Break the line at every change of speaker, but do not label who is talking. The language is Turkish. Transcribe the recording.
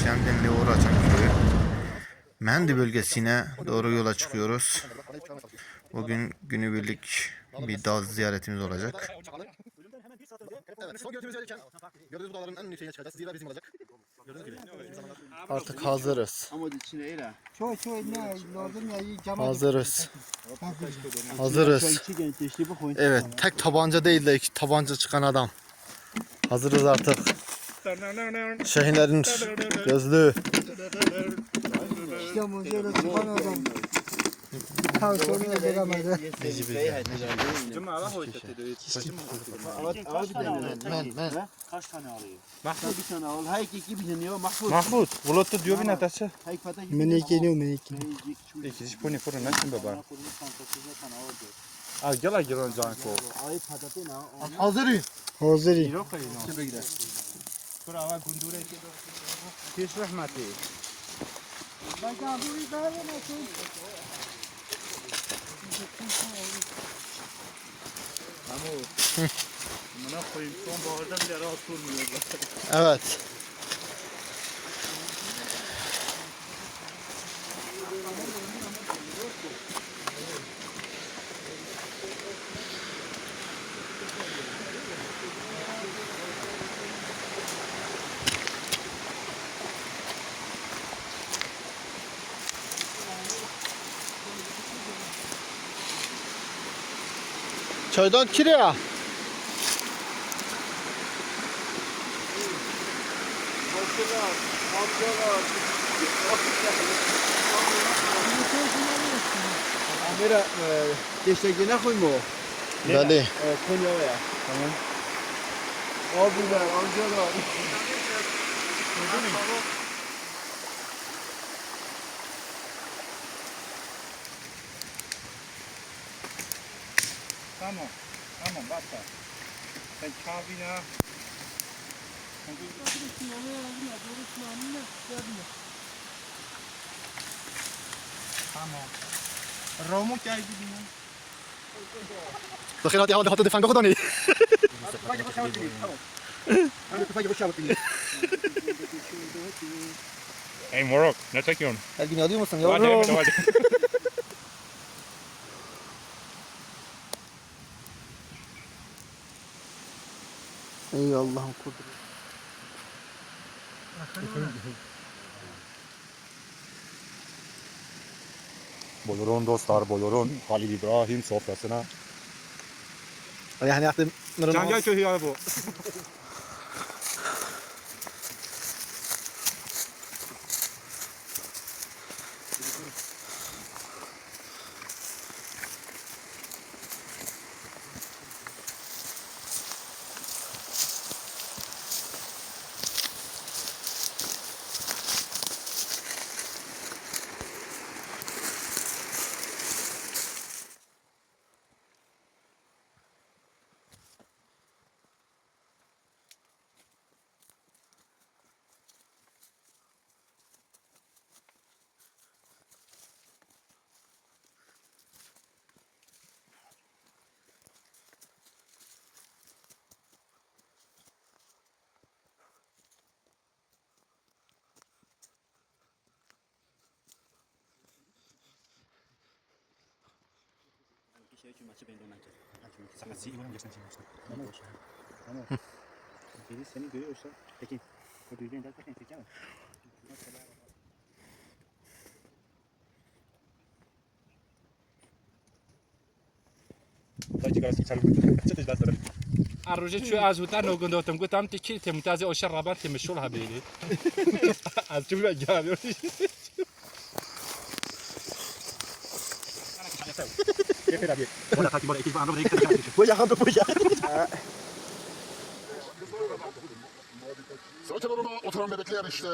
Şemdinli Uğraçan köyü Mendi bölgesine doğru yola çıkıyoruz. Bugün günübirlik bir dağ ziyaretimiz olacak. Artık hazırız. Hazırız. Hazırız. Evet, tek tabanca değil de iki tabanca çıkan adam. Hazırız artık. Şehinlerin gözlüğü.
İşte bu şöyle çıkan adam. Tam sonra öldüremedi.
Men. Kaç tane alayım? Mahmut bir tane al. Hayk iki bir tane Mahmut.
Mahmut, bulutlu diyor bir natası.
Hayk pata gibi.
Menekeni o menekeni.
İki poni fırın nasıl baba? Al gel on can ko.
Ay patates na.
Hazırız.
Hazır.
Şimdi gider.
Kurava gundure Kiş rahmeti.
Bacağı bu idare nasıl?
Buna koyayım sonbaharda bile rahat durmuyorlar.
Evet. Çaydan kiraya.
Amira destekine koyma o.
Dali.
Konya'ya. Tamam. Abiler, amcalar.
Tamam. Tamam basta. Sen kavina. Tamam. Romo kaya gibi mi?
Bakın hadi hadi defan kokudani.
Hey Morok, ne çekiyorsun?
Her gün alıyor musun
Hadi
yavrum?
hadi.
Ey Allah'ım kudret.
Buyurun dostlar, buyurun. Halil İbrahim sofrasına.
Yani yaptım.
Cangel köyü ya bu.
Seni görüyorsa peki o düğünden derken peki ama
الرجل شو ازوتان لو كنت تم قلت امتي كي تمتازي او شربان تمشولها بيلي از شو جاب
Sıra kenarına oturan bebekler işte.